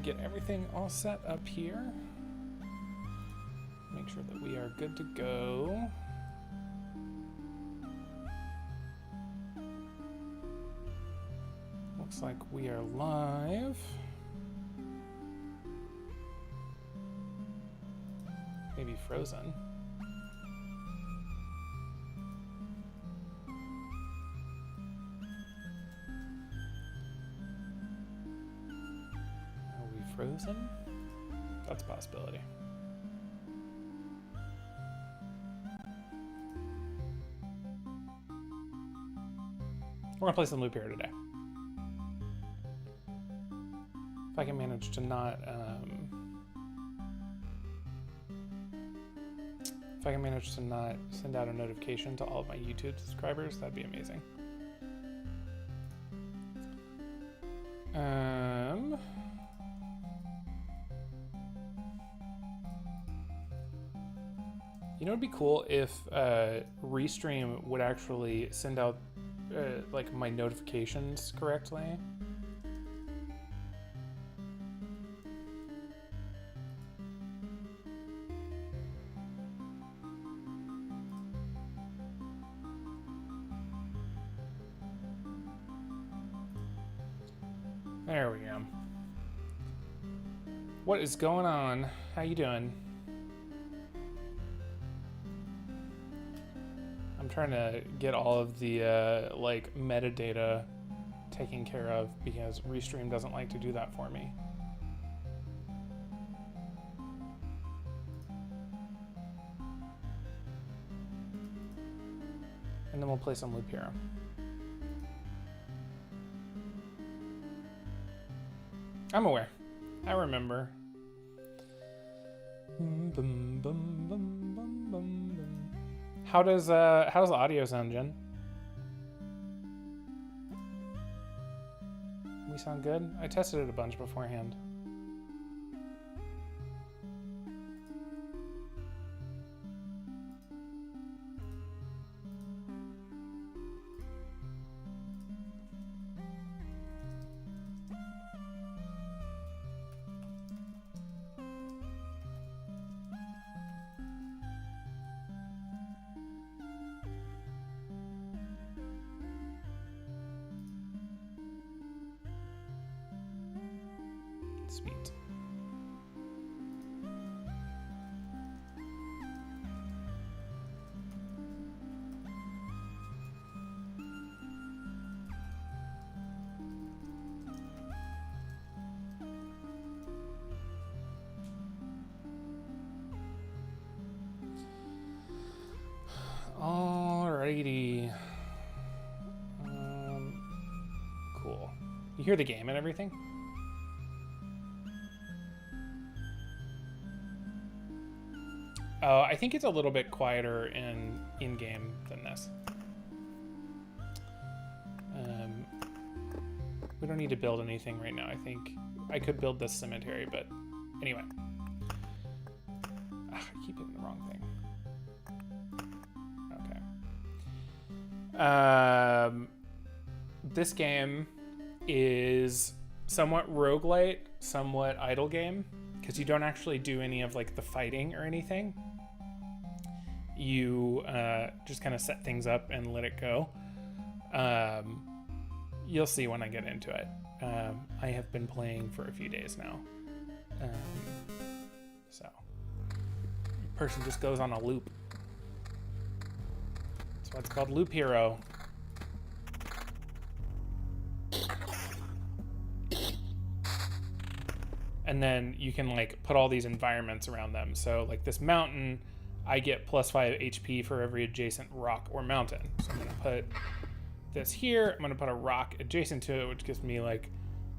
get everything all set up here. Make sure that we are good to go. Looks like we are live. Maybe frozen. Are we frozen? That's a possibility. We're gonna play some loop here today. If I can manage to not, if I can manage to not send out a notification to all of my YouTube subscribers, that'd be amazing. You know, it'd be cool if Restream would actually send out like my notifications correctly. There we go. What is going on? How you doing? I'm trying to get all of the like metadata taken care of because Restream doesn't like to do that for me. And then we'll play some Loop Hero. I'm aware. I remember. How does the audio sound, Jen? We sound good? I tested it a bunch beforehand. Sweet. Alrighty. Cool. You hear the game and everything? Oh, I think it's a little bit quieter in-game than this. We don't need to build anything right now. I think I could build this cemetery, but anyway. I keep hitting the wrong thing. Okay. This game is somewhat roguelite, somewhat idle game, because you don't actually do any of like the fighting or anything. You just kind of set things up and let it go. You'll see when I get into it. I have been playing for a few days now. So, the person just goes on a loop. That's why it's called Loop Hero. And then you can like put all these environments around them. So like this mountain, I get +5 HP for every adjacent rock or mountain. So I'm gonna put this here. I'm gonna put a rock adjacent to it, which gives me like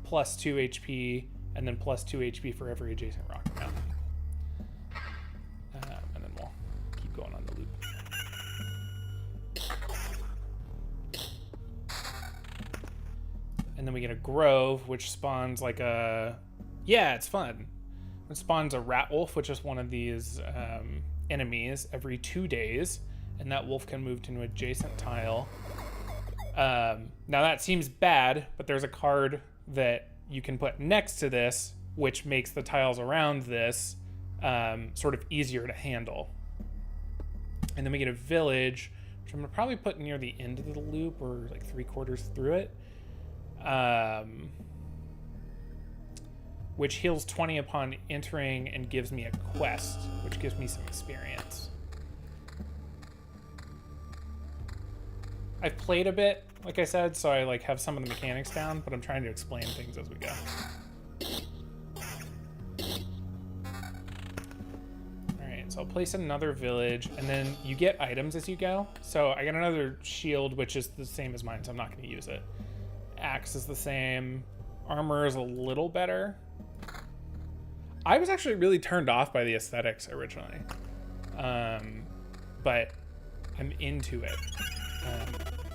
+2 HP, and then +2 HP for every adjacent rock or mountain. And then we'll keep going on the loop. And then we get a grove, which spawns like a... Yeah, it's fun. It spawns a rat wolf, which is one of these enemies, every 2 days, and that wolf can move to an adjacent tile. Now that seems bad, but there's a card that you can put next to this which makes the tiles around this sort of easier to handle. And then we get a village, which I'm gonna probably put near the end of the loop or like 3/4 through it. Which heals 20 upon entering and gives me a quest, which gives me some experience. I've played a bit, like I said, so I like have some of the mechanics down, but I'm trying to explain things as we go. Alright, so I'll place another village, and then you get items as you go. So I got another shield, which is the same as mine, so I'm not going to use it. Axe is the same. Armor is a little better. I was actually really turned off by the aesthetics originally, but I'm into it.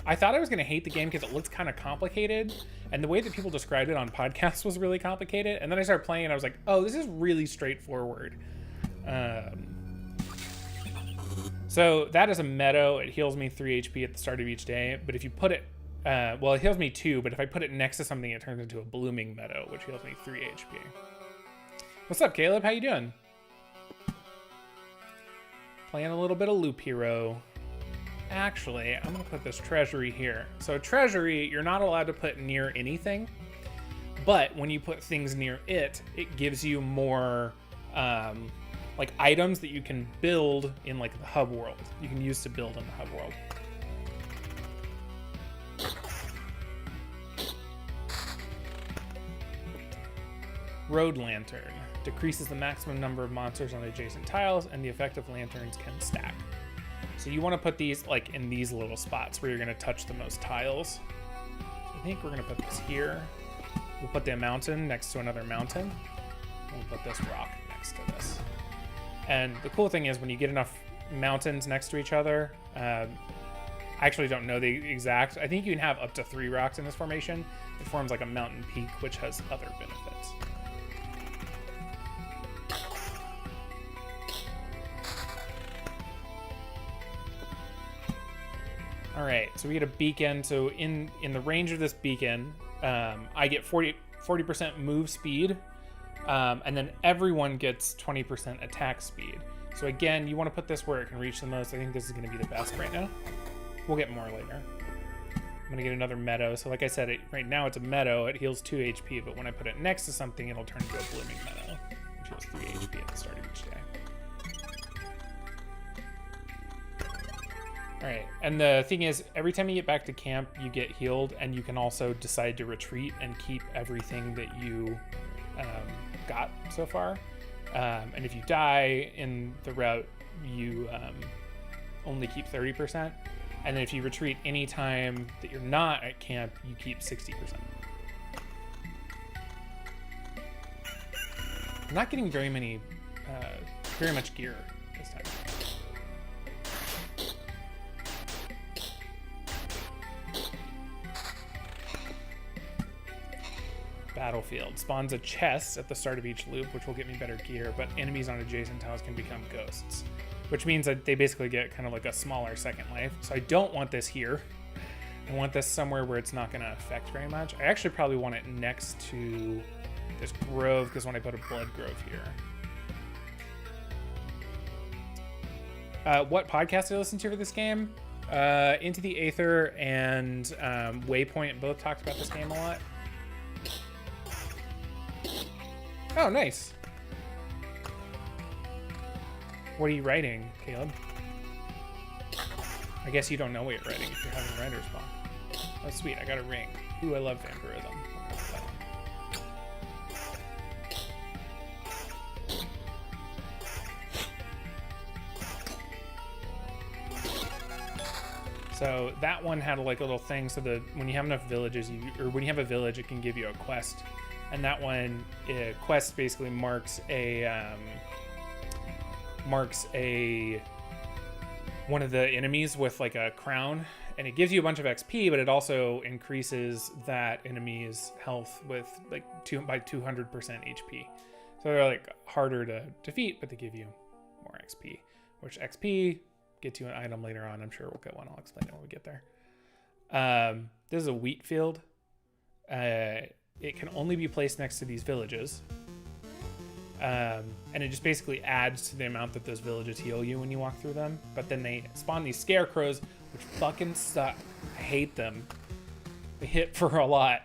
I thought I was going to hate the game because it looked kind of complicated, and the way that people described it on podcasts was really complicated, and then I started playing and I was like, oh, this is really straightforward. So that is a meadow. It heals me 3 HP at the start of each day, but if you put it, well, it heals me 2, but if I put it next to something, it turns into a blooming meadow, which heals me 3 HP. What's up, Caleb? How you doing? Playing a little bit of Loop Hero. Actually, I'm gonna put this treasury here. So treasury, you're not allowed to put near anything, but when you put things near it, it gives you more like items that you can build in like the hub world. You can use to build in the hub world. Road Lantern. Decreases the maximum number of monsters on adjacent tiles, and the effective lanterns can stack. So you want to put these like in these little spots where you're going to touch the most tiles. So I think we're going to put this here. We'll put the mountain next to another mountain. We'll put this rock next to this. And the cool thing is when you get enough mountains next to each other, I actually don't know the exact. I think you can have up to 3 rocks in this formation. It forms like a mountain peak, which has other benefits. All right, so we get a beacon. So in the range of this beacon, I get 40% move speed, and then everyone gets 20% attack speed. So again, you want to put this where it can reach the most. I think this is going to be the best right now. We'll get more later. I'm going to get another meadow. So like I said, right now it's a meadow. It heals 2 HP, but when I put it next to something, it'll turn into a blooming meadow, which heals 3 HP at the start of each day. All right, and the thing is, every time you get back to camp, you get healed, and you can also decide to retreat and keep everything that you got so far. And if you die in the route, you only keep 30%. And then if you retreat any time that you're not at camp, you keep 60%. I'm not getting very much gear this time. Battlefield spawns a chest at the start of each loop, which will get me better gear, but enemies on adjacent tiles can become ghosts, which means that they basically get kind of like a smaller second life. So I don't want this here. I want this somewhere where it's not going to affect very much. I actually probably want it next to this grove, because when I put a blood grove here. What podcast did I listen to for this game? Into the Aether and Waypoint both talked about this game a lot. Oh, nice. What are you writing, Caleb? I guess you don't know what you're writing if you're having writer's block. Oh, sweet. I got a ring. Ooh, I love vampirism. So that one had like a little thing so that when you have enough villages, when you have a village, it can give you a quest. And that one, quest basically marks one of the enemies with like a crown, and it gives you a bunch of XP, but it also increases that enemy's health with like by 200% HP. So they're like harder to defeat, but they give you more XP, which XP gets you an item later on. I'm sure we'll get one. I'll explain it when we get there. This is a wheat field. It can only be placed next to these villages. And it just basically adds to the amount that those villages heal you when you walk through them. But then they spawn these scarecrows, which fucking suck. I hate them. They hit for a lot.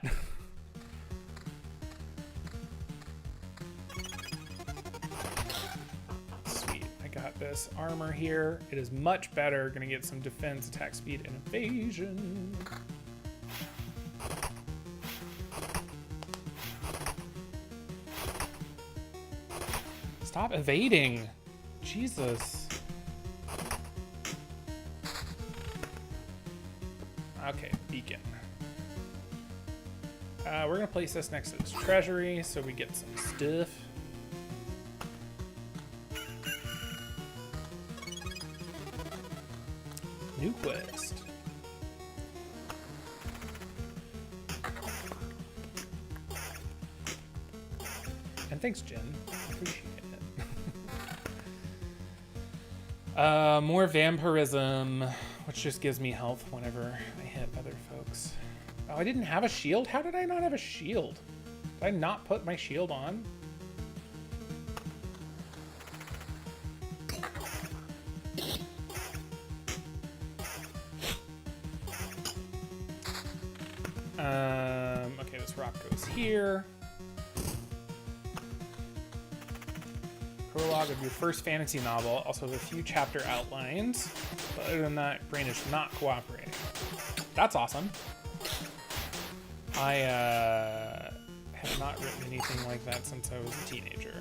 Sweet. I got this armor here. It is much better. Gonna get some defense, attack speed, and evasion. Stop evading. Jesus. Okay, beacon. We're gonna place this next to this treasury so we get some stuff. New quest. And thanks, Jen. Appreciate it. More vampirism, which just gives me health whenever I hit other folks. Oh, I didn't have a shield? How did I not have a shield? Did I not put my shield on? Okay, this rock goes here. Prologue of your first fantasy novel. Also has a few chapter outlines. But other than that, brain is not cooperating. That's awesome. I have not written anything like that since I was a teenager.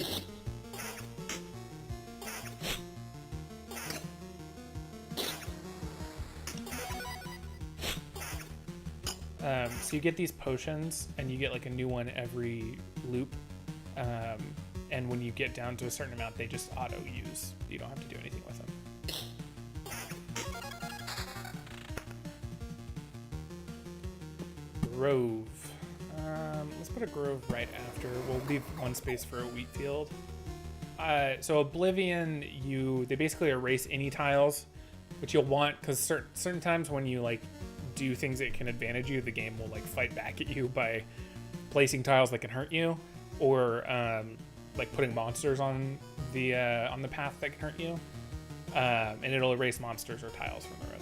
So you get these potions, and you get like a new one every loop. And when you get down to a certain amount, they just auto-use. You don't have to do anything with them. Grove. Let's put a grove right after. We'll leave one space for a wheat field. So Oblivion, they basically erase any tiles, which you'll want, because certain times when you like do things that can advantage you, the game will like fight back at you by placing tiles that can hurt you, or like putting monsters on the path that can hurt you, and it'll erase monsters or tiles from the road.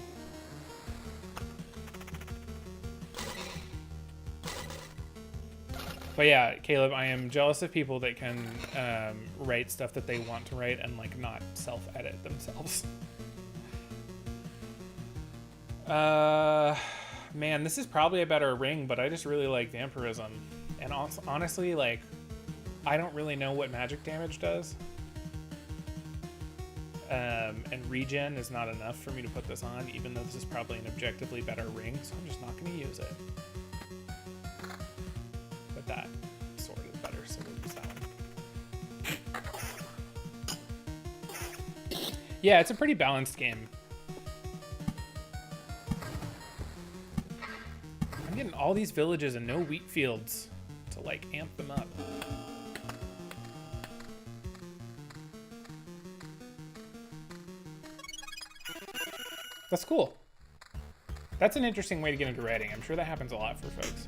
But yeah, Caleb, I am jealous of people that can write stuff that they want to write and like not self-edit themselves. Man, this is probably a better ring, but I just really like vampirism. And also, honestly, like, I don't really know what magic damage does. And regen is not enough for me to put this on, even though this is probably an objectively better ring, so I'm just not going to use it. But that sword is better, so we'll use that one. Yeah, it's a pretty balanced game. I'm getting all these villages and no wheat fields to, like, amp them up. That's cool. That's an interesting way to get into writing. I'm sure that happens a lot for folks.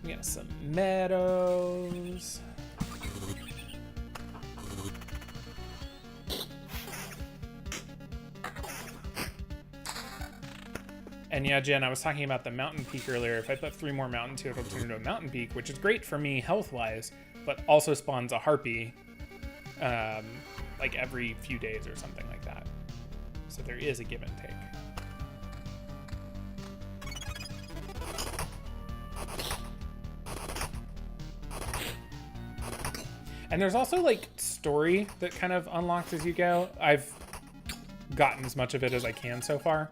We got some meadows. And yeah, Jen, I was talking about the mountain peak earlier. If I put 3 more mountains here, it'll turn into a mountain peak, which is great for me health-wise, but also spawns a harpy like every few days or something like that. So there is a give and take. And there's also like story that kind of unlocks as you go. I've gotten as much of it as I can so far.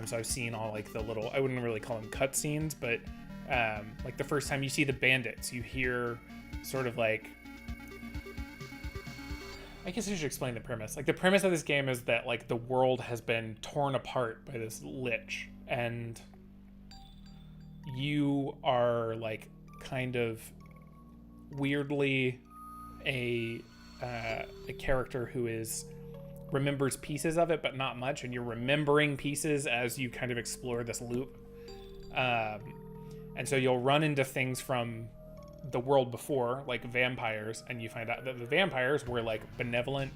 So I've seen all like the little, I wouldn't really call them cutscenes, but like the first time you see the bandits, you hear sort of like, I guess I should explain the premise. Like the premise of this game is that like the world has been torn apart by this lich, and you are like kind of weirdly a character who remembers pieces of it, but not much, and you're remembering pieces as you kind of explore this loop. And so you'll run into things from the world before, like vampires, and you find out that the vampires were like benevolent.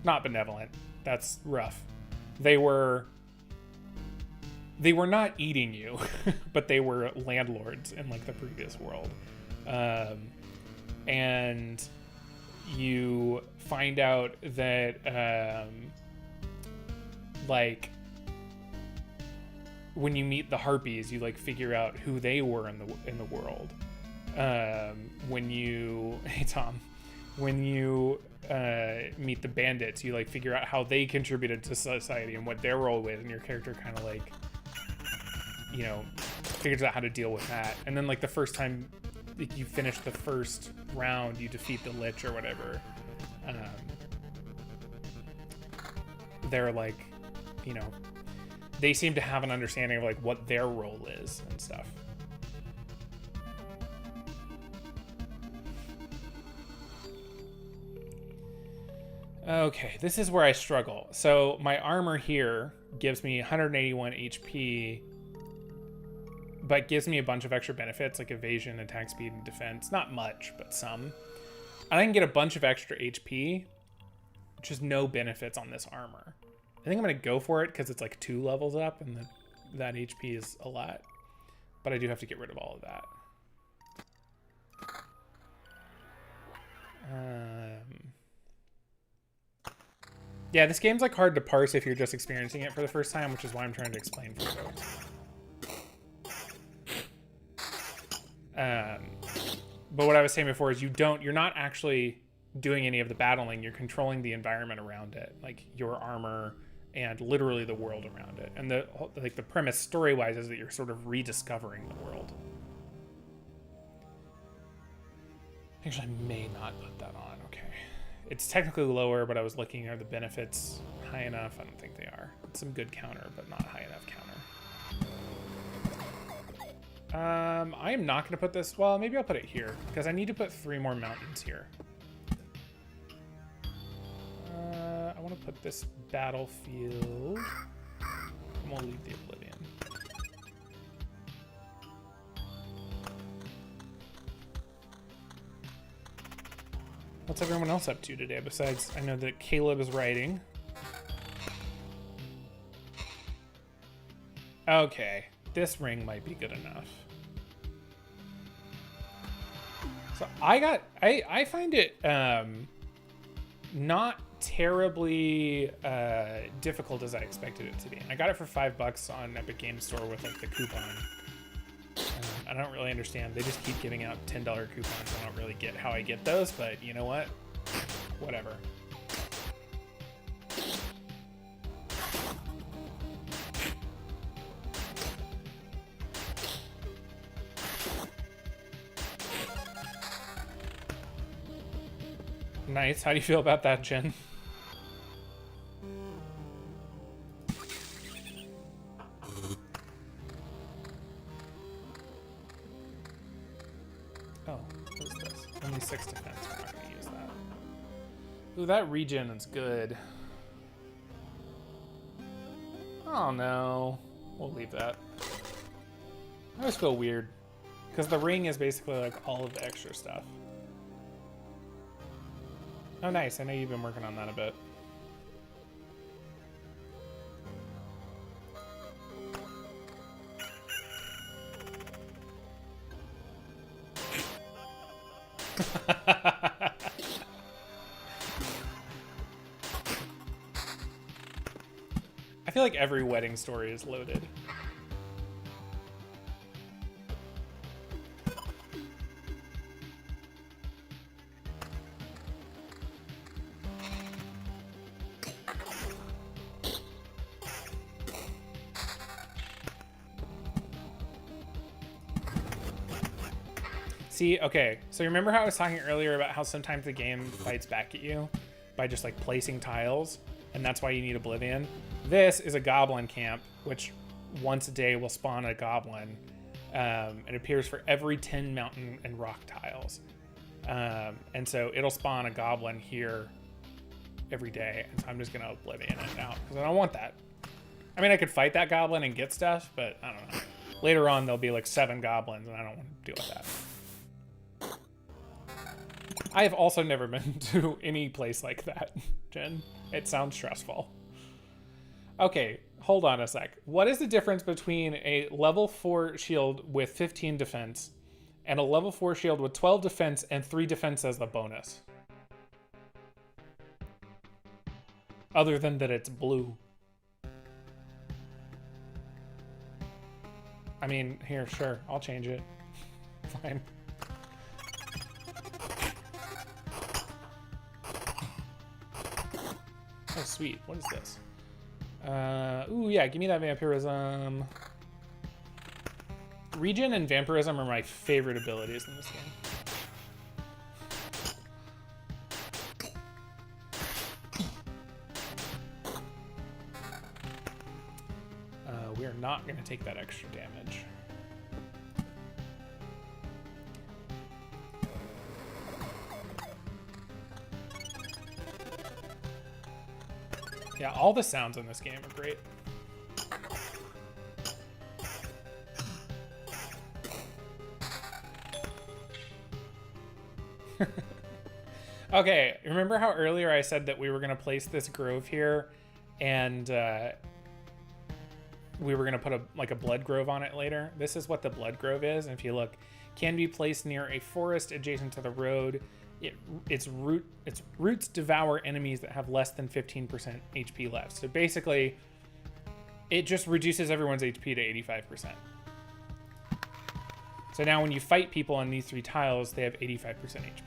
Not benevolent. That's rough. They were not eating you, but they were landlords in like the previous world. And you find out that like when you meet the harpies, you like figure out who they were in the world. When you hey Tom, when you meet the bandits, you like figure out how they contributed to society and what their role was, and your character kind of like, you know, figures out how to deal with that. And then like the first time you finish the first round, you defeat the Lich or whatever, they're like, you know, they seem to have an understanding of like what their role is and stuff. Okay, this is where I struggle. So my armor here gives me 181 HP, but gives me a bunch of extra benefits like evasion, attack speed, and defense. Not much, but some. And I can get a bunch of extra HP, which is no benefits on this armor. I think I'm going to go for it because it's like 2 levels up, and that HP is a lot. But I do have to get rid of all of that. Yeah, this game's like hard to parse if you're just experiencing it for the first time, which is why I'm trying to explain for folks. But what I was saying before is you're not actually doing any of the battling. You're controlling the environment around it, like your armor and literally the world around it. And the premise story-wise is that you're sort of rediscovering the world. Actually, I may not put that on. Okay. It's technically lower, but I was looking at the benefits high enough. I don't think they are. It's some good counter, but not high enough counter. I am not going to put this... Well, maybe I'll put it here, because I need to put 3 more mountains here. I want to put this battlefield... and we'll leave the Oblivion. What's everyone else up to today, besides I know that Caleb is writing. Okay, this ring might be good enough. So I find it not terribly difficult as I expected it to be. I got it for $5 on Epic Games Store with like the coupon. I don't really understand. They just keep giving out $10 coupons. I don't really get how I get those, but you know what? Whatever. Nice. How do you feel about that, Jen? Oh, what is this? Only 6 defense. We're not going to use that. Ooh, that regen is good. Oh no. We'll leave that. I always feel weird. Because the ring is basically like all of the extra stuff. Oh, nice. I know you've been working on that a bit. I feel like every wedding story is loaded. See, okay, so remember how I was talking earlier about how sometimes the game fights back at you by just like placing tiles, and that's why you need Oblivion? This is a goblin camp, which once a day will spawn a goblin. It appears for every 10 mountain and rock tiles. And so it'll spawn a goblin here every day, and so I'm just gonna Oblivion it out, because I don't want that. I mean, I could fight that goblin and get stuff, but I don't know. Later on, there'll be like 7 goblins, and I don't want to deal with that. I have also never been to any place like that, Jen. It sounds stressful. Okay, hold on a sec. What is the difference between a level 4 shield with 15 defense and a level 4 shield with 12 defense and 3 defense as a bonus? Other than that it's blue. I mean, here, sure, I'll change it. Fine. Oh, sweet. What is this? Ooh, yeah, give me that vampirism. Regen and vampirism are my favorite abilities in this game. We are not going to take that extra damage. Yeah, all the sounds in this game are great. Okay, remember how earlier I said that we were going to place this grove here and we were going to put a blood grove on it later? This is what the blood grove is. And if you look, can be placed near a forest adjacent to the road. Its roots devour enemies that have less than 15% HP left. So basically, it just reduces everyone's HP to 85%. So now when you fight people on these 3 tiles, they have 85% HP.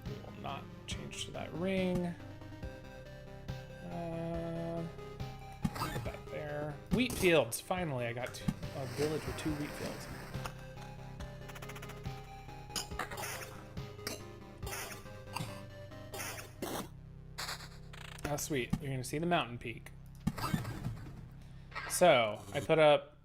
We will not change to that ring. Put that there. Wheat fields. Finally, I got a village with 2 wheat fields. Oh, sweet. You're going to see the mountain peak. So, I put up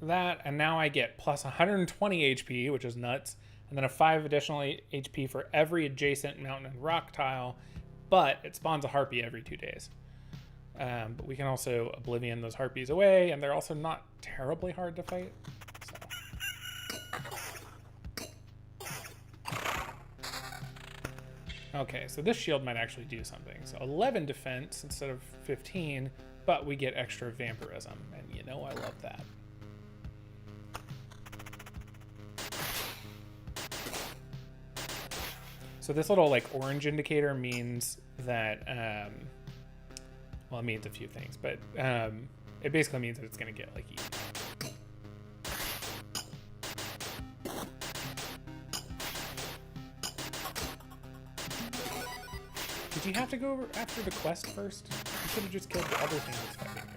that, and now I get plus 120 HP, which is nuts, and then a 5 additional HP for every adjacent mountain and rock tile, but it spawns a harpy every 2 days. But we can also Oblivion those harpies away, and they're also not terribly hard to fight. So. Okay, so this shield might actually do something. So 11 defense instead of 15, but we get extra vampirism, and you know I love that. So this little like orange indicator means that well, it means a few things, but it basically means that it's going to get like eaten. Did you have to go over after the quest first? You should have just killed the other thing that's fighting you.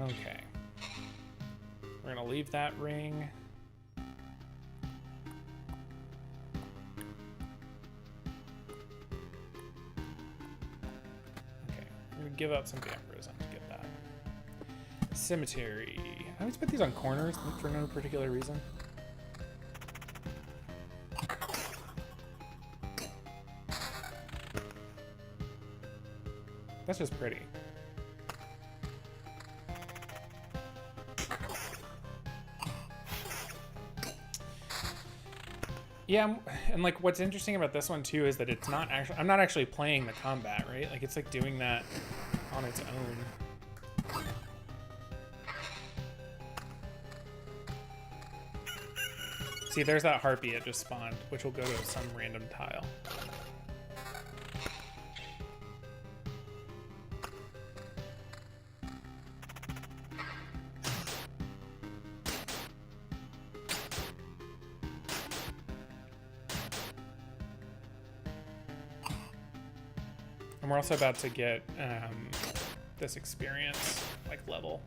Okay. We're gonna leave that ring. Okay, we're gonna give up some vampirism to get that. Cemetery. I always put these on corners for no particular reason. That's just pretty. Yeah, and like what's interesting about this one too is that it's not actually, I'm not actually playing the combat, right? Like it's like doing that on its own. See, there's that harpy it just spawned, which will go to some random tile. And we're also about to get this experience, like, level.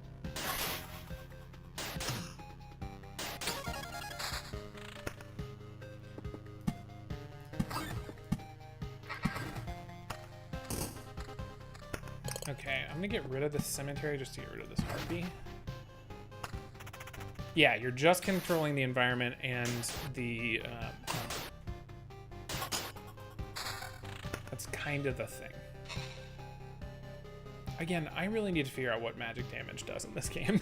Okay, I'm gonna get rid of the cemetery just to get rid of this harpy. Yeah, you're just controlling the environment and the... that's kind of the thing. Again, I really need to figure out what magic damage does in this game.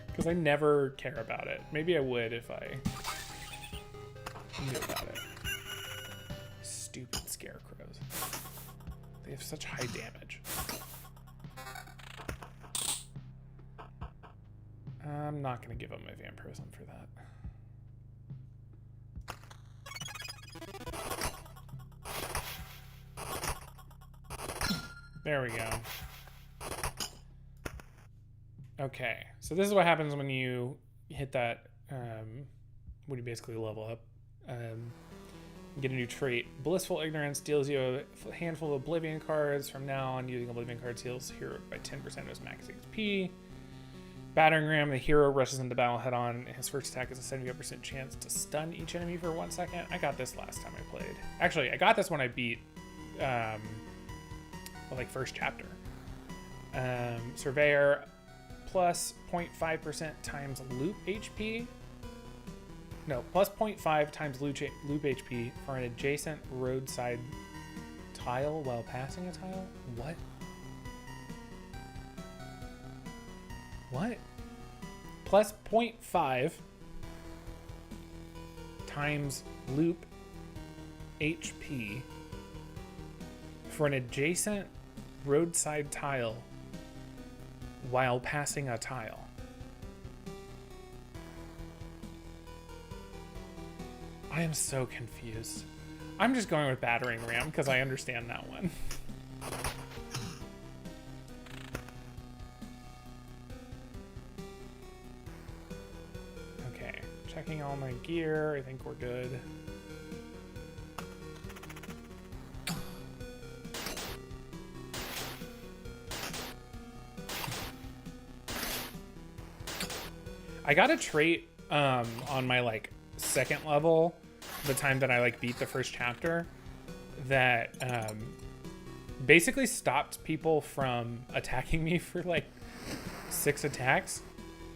Because I never care about it. Maybe I would if I knew about it. Stupid scarecrows. They have such high damage. I'm not going to give up my vampirism for that. There we go. Okay, so this is what happens when you hit that, when you basically level up. Get a new trait. Blissful Ignorance deals you a handful of Oblivion cards. From now on, using Oblivion cards heals hero by 10% of his max XP. Battering Ram, the hero rushes into battle head on. His first attack is a 75% chance to stun each enemy for 1 second. I got this last time I played. Actually, I got this when I beat, like, first chapter. Surveyor, plus 0.5% times loop HP. No, plus 0.5 times loop HP for an adjacent roadside tile while passing a tile? What? What? Plus 0.5 times loop HP for an adjacent roadside tile while passing a tile. I am so confused. I'm just going with Battering Ram because I understand that one. Okay, checking all my gear. I think we're good. I got a trait on my like second level, the time that I like beat the first chapter, that basically stopped people from attacking me for like 6 attacks,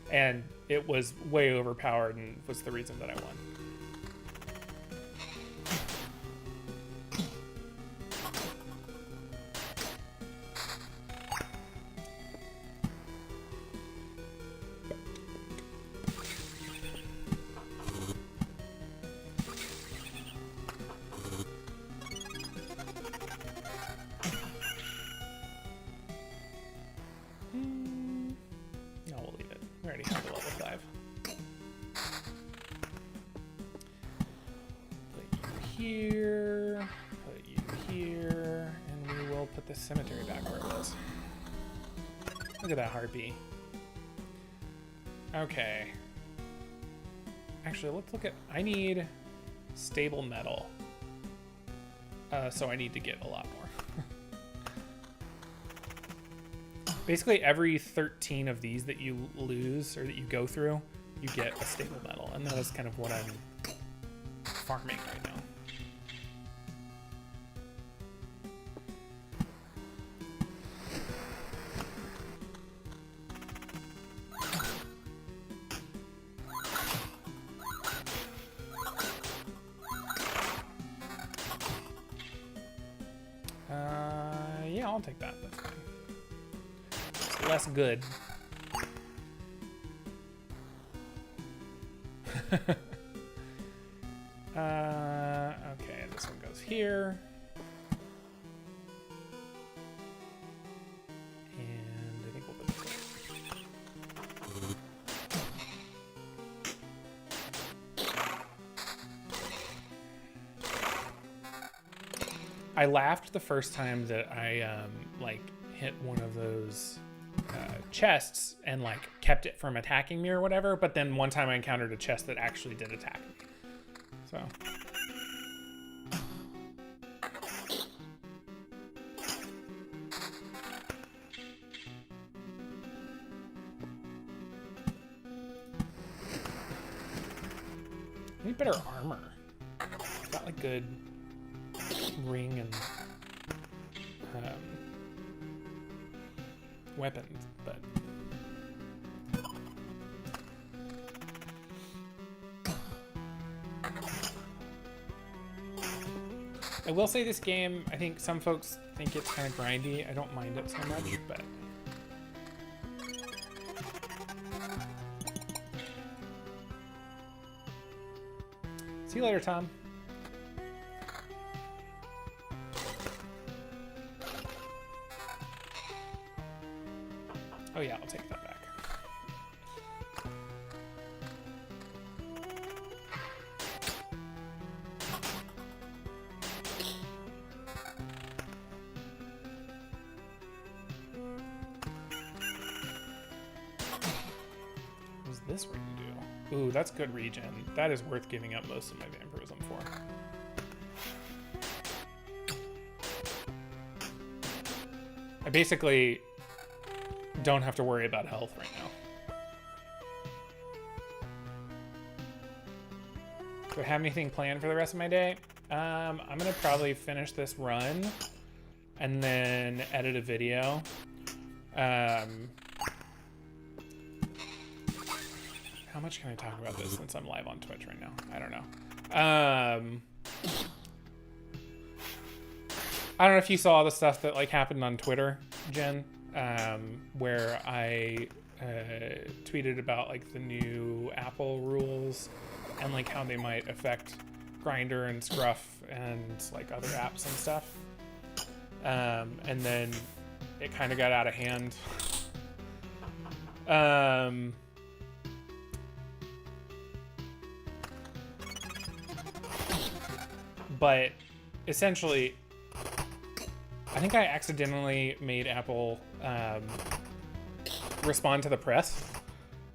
and it was way overpowered and was the reason that I won. Cemetery back where it was. Look at that harpy. Okay. Actually, let's look at... I need stable metal. So I need to get a lot more. Basically, every 13 of these that you lose, or that you go through, you get a stable metal. And that is kind of what I'm farming right now. Yeah, I'll take that. That's fine. It's less good. Okay, this one goes here. And I think we'll put this one. I laughed the first time that I like hit one of those chests and like kept it from attacking me or whatever, but then one time I encountered a chest that actually did attack me. So I need better armor. I've got like good ring and weapons, but I will say this game, I think some folks think it's kind of grindy. I don't mind it so much, but see you later, Tom. Oh yeah, I'll take that back. What's this ring do? Ooh, that's good regen. That is worth giving up most of my vampirism for. I basically don't have to worry about health right now. Do I have anything planned for the rest of my day? I'm gonna probably finish this run and then edit a video. How much can I talk about this since I'm live on Twitch right now? I don't know. I don't know if you saw the stuff that like happened on Twitter, Jen. Where I tweeted about like the new Apple rules and like how they might affect Grindr and Scruff and like other apps and stuff. And then it kind of got out of hand. But essentially, I think I accidentally made Apple respond to the press,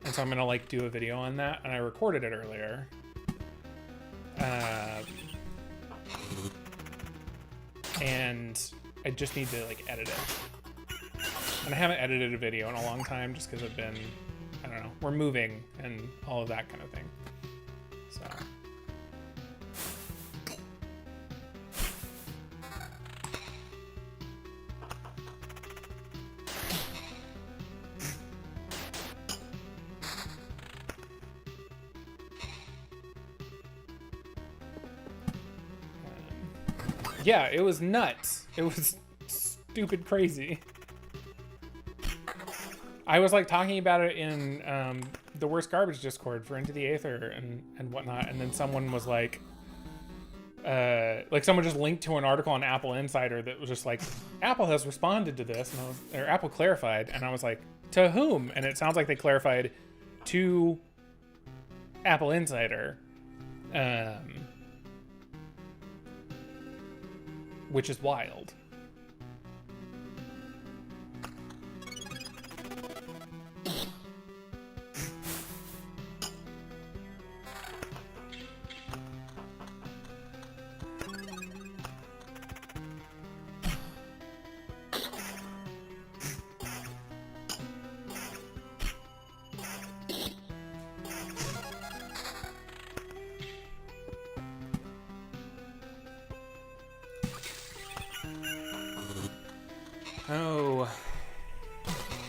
and so I'm gonna like do a video on that, and I recorded it earlier. And I just need to like edit it, and I haven't edited a video in a long time just because I've been, I don't know, we're moving and all of that kind of thing. So. Yeah, it was nuts. It was stupid crazy. I was like talking about it in the Worst Garbage Discord for Into the Aether and whatnot, and then someone was like someone just linked to an article on Apple Insider that was just like, Apple has responded to this, and or Apple clarified, and I was like, to whom? And it sounds like they clarified to Apple Insider. Which is wild. Oh,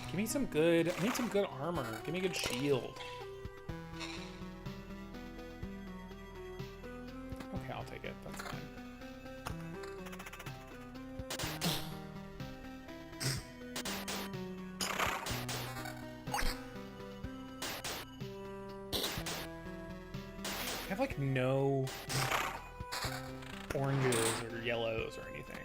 give me some good, I need some good armor. Give me a good shield. Okay, I'll take it, that's fine. I have like no oranges or yellows or anything.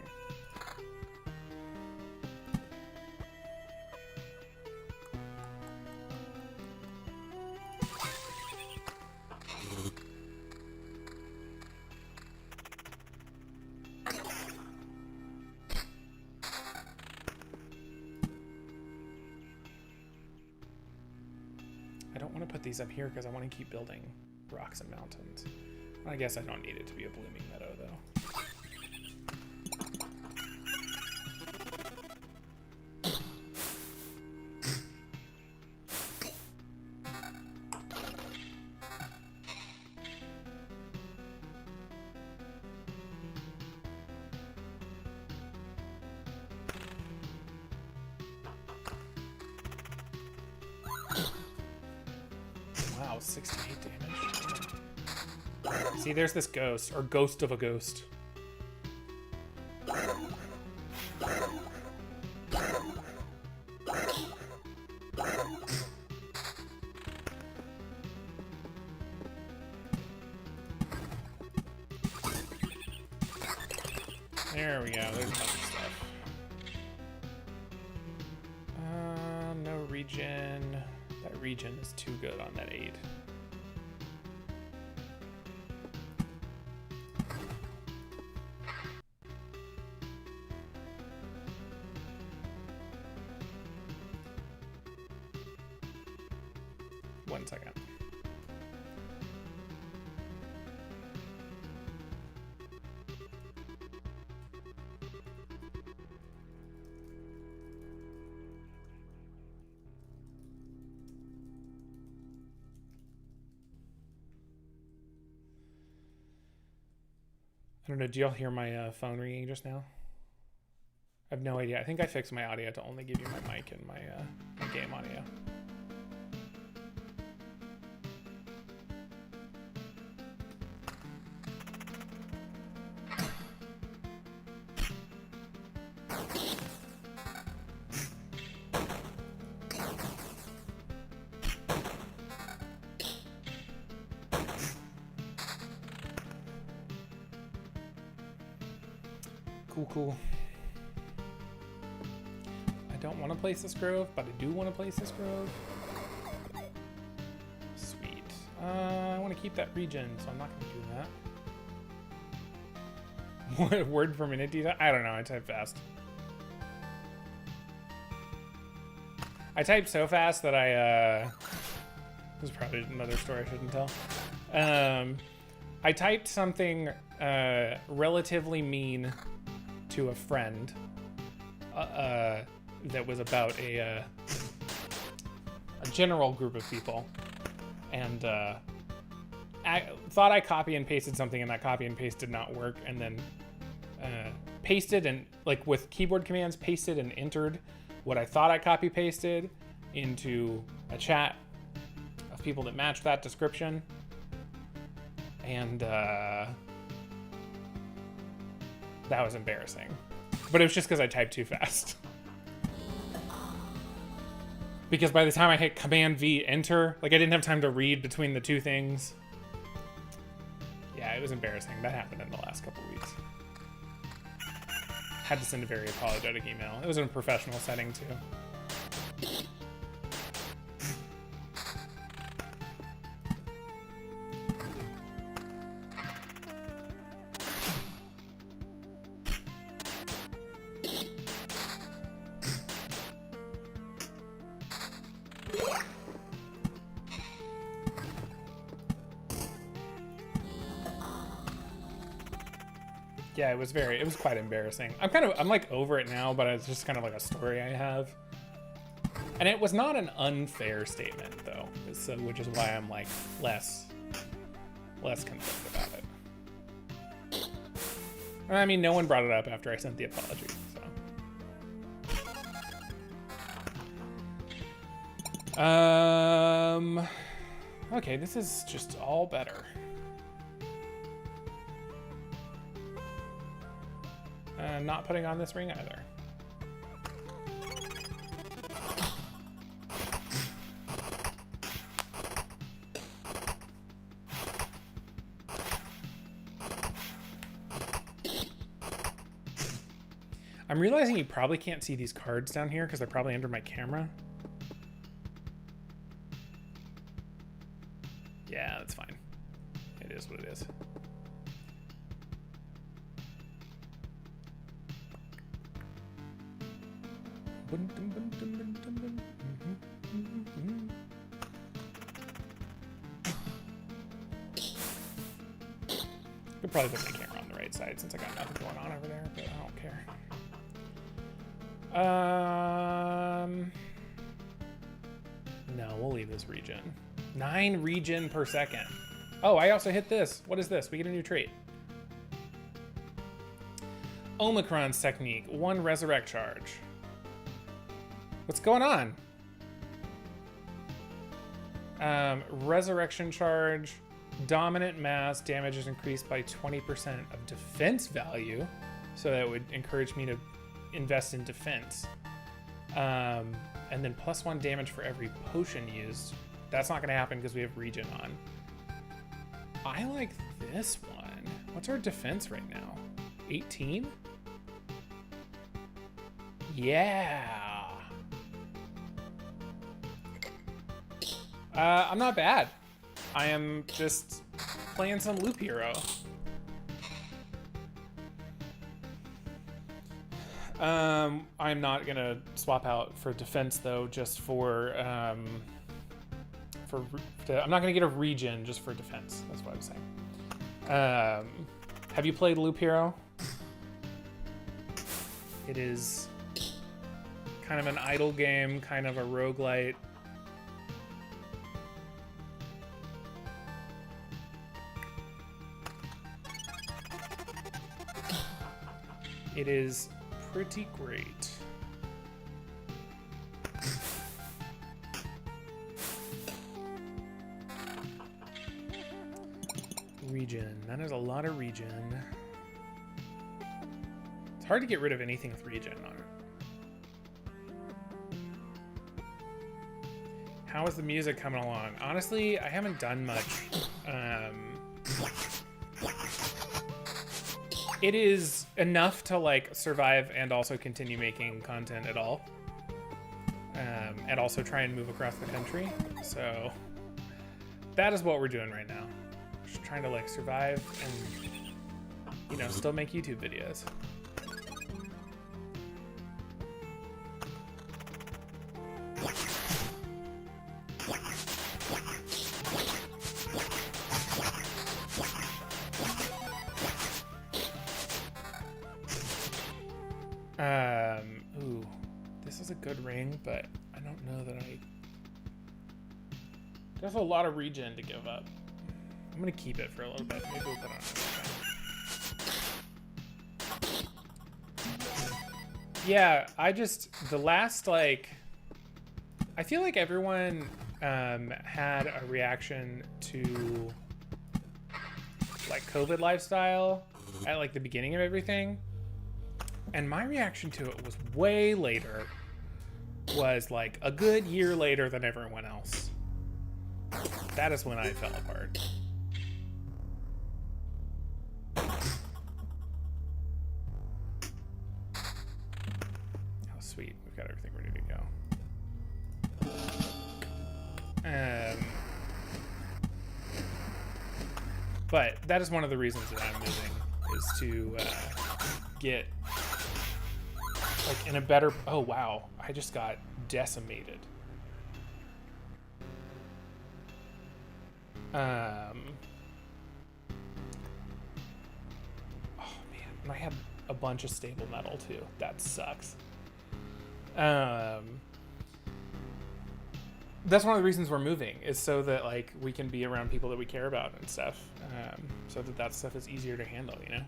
These up here because I want to keep building rocks and mountains. I guess I don't need it to be a blooming meadow though. deals 68 damage. See, there's this ghost, or ghost of a ghost. There we go, there's a bunch of stuff. No regen. That regen is too good on that 8. One second. I don't know, do y'all hear my phone ringing just now? I have no idea. I think I fixed my audio to only give you my mic and my game audio. Cool. I don't want to place this grove, but I do want to place this grove. Sweet. I want to keep that regen, so I'm not going to do that. What word for minute do you type? I don't know. I type fast. I type so fast that I... This is probably another story I shouldn't tell. I typed something relatively mean to a friend that was about a general group of people, and I thought I copy and pasted something, and that copy and paste did not work, and then pasted and, like, with keyboard commands, pasted and entered what I thought I copy pasted into a chat of people that matched that description, and that was embarrassing. But it was just because I typed too fast. Because by the time I hit Command V Enter, like, I didn't have time to read between the two things. Yeah, it was embarrassing. That happened in the last couple weeks. Had to send a very apologetic email. It was in a professional setting too. Yeah, it was quite embarrassing. I'm like over it now, but it's just kind of like a story I have. And it was not an unfair statement though, so, which is why I'm like less concerned about it. I mean, no one brought it up after I sent the apology, so. Okay, this is just all better. Not putting on this ring either. I'm realizing you probably can't see these cards down here because they're probably under my camera. Yeah, that's fine. It is what it is. Could probably put my camera on the right side since I got nothing going on over there, but I don't care. No, we'll leave this regen. 9 regen per second. Oh, I also hit this. What is this? We get a new trait. Omicron's technique. 1 resurrect charge. What's going on? Resurrection charge. Dominant mass damage is increased by 20% of defense value. So that would encourage me to invest in defense. And then +1 damage for every potion used. That's not going to happen because we have regen on. I like this one. What's our defense right now? 18? Yeah. I'm not bad. I am just playing some Loop Hero. I'm not gonna swap out for defense though, just for I'm not gonna get a regen just for defense. That's what I'm saying. Have you played Loop Hero? It is kind of an idle game, kind of a roguelite. It is pretty great. Regen. That is a lot of regen. It's hard to get rid of anything with regen on it. How is the music coming along? Honestly, I haven't done much. It is enough to like survive and also continue making content at all. And also try and move across the country. So that is what we're doing right now. Just trying to like survive and, you know, still make YouTube videos. Ooh, this is a good ring, but I don't know that there's a lot of regen to give up. I'm gonna keep it for a little bit. Maybe we'll put it on. Yeah, the last, like, I feel like everyone had a reaction to like COVID lifestyle at like the beginning of everything. And my reaction to it was way later, was like a good year later than everyone else. That is when I fell apart. Oh, sweet. We've got everything ready to go. But that is one of the reasons that I'm moving, is to get like in a better, oh wow, I just got decimated. Oh man, and I had a bunch of stable metal too. That sucks. That's one of the reasons we're moving, is so that like we can be around people that we care about and stuff, so that stuff is easier to handle, you know.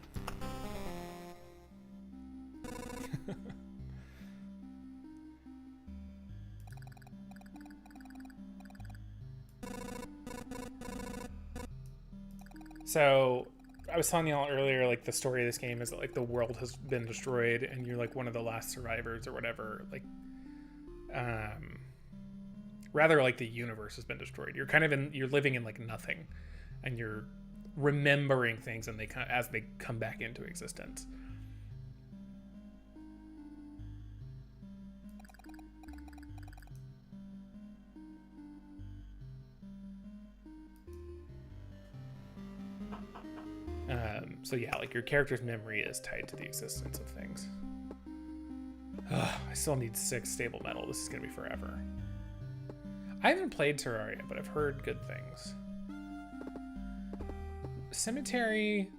So I was telling y'all earlier, like the story of this game is that like the world has been destroyed and you're like one of the last survivors or whatever. Like, rather like the universe has been destroyed. You're kind of you're living in like nothing, and you're remembering things and as they come back into existence. So yeah, like your character's memory is tied to the existence of things. Ugh, I still need 6 stable metal. This is gonna be forever. I haven't played Terraria, but I've heard good things. Cemetery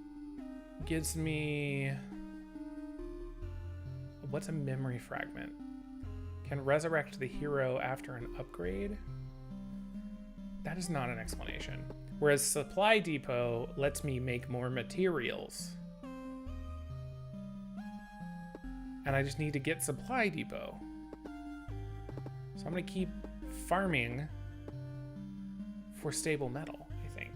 gives me... What's a memory fragment? Can resurrect the hero after an upgrade? That is not an explanation. Whereas Supply Depot lets me make more materials. And I just need to get Supply Depot. So I'm gonna keep farming for stable metal, I think.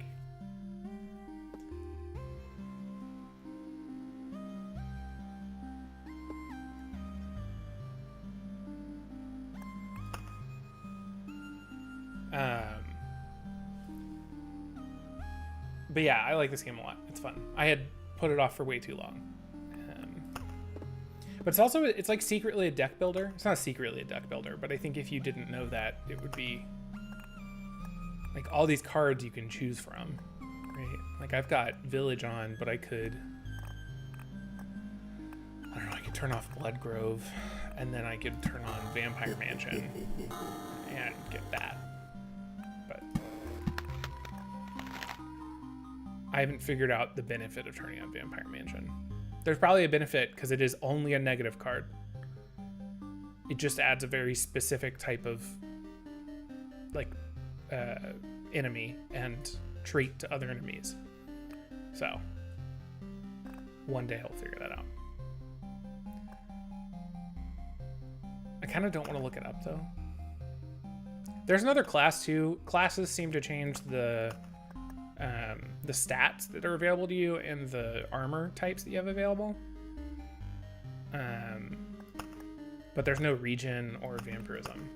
But yeah, I like this game a lot. It's fun. I had put it off for way too long. But it's like secretly a deck builder. It's not secretly a deck builder, but I think if you didn't know that, it would be like all these cards you can choose from, right? Like I've got Village on, but I could, I don't know, I could turn off Bloodgrove, and then I could turn on Vampire Mansion and get that. But I haven't figured out the benefit of turning on Vampire Mansion. There's probably a benefit because it is only a negative card. It just adds a very specific type of like enemy and trait to other enemies. So one day I'll figure that out. I kind of don't want to look it up though. There's another class too. Classes seem to change the stats that are available to you and the armor types that you have available. But there's no region or vampirism.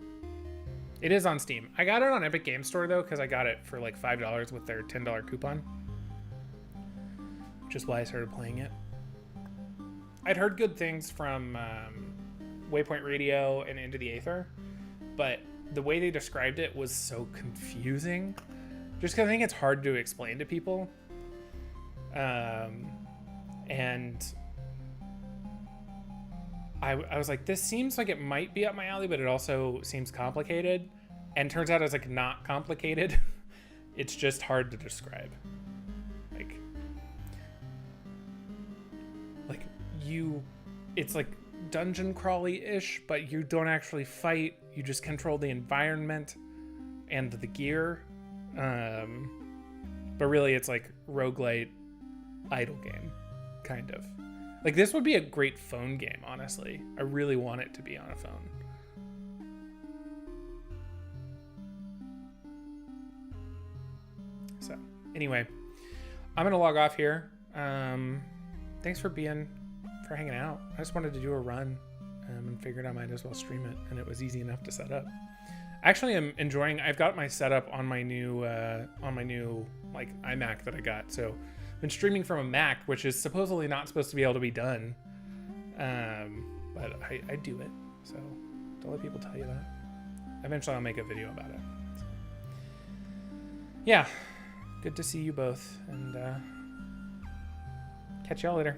It is on Steam. I got it on Epic Games Store though, because I got it for like $5 with their $10 coupon, which is why I started playing it. I'd heard good things from Waypoint Radio and Into the Aether, but the way they described it was so confusing. Just because I think it's hard to explain to people. And I was like, this seems like it might be up my alley, but it also seems complicated. And turns out it's like not complicated. It's just hard to describe. It's like dungeon crawly-ish, but you don't actually fight. You just control the environment and the gear. But really it's like roguelite idle game, kind of. Like this would be a great phone game, honestly. I really want it to be on a phone. So anyway, I'm gonna log off here. Thanks for hanging out. I just wanted to do a run and figured I might as well stream it, and it was easy enough to set up. Actually, I'm enjoying. I've got my setup on my new like iMac that I got. So I've been streaming from a Mac, which is supposedly not supposed to be able to be done, but I do it. So don't let people tell you that. Eventually, I'll make a video about it. So, yeah, good to see you both, and catch y'all later.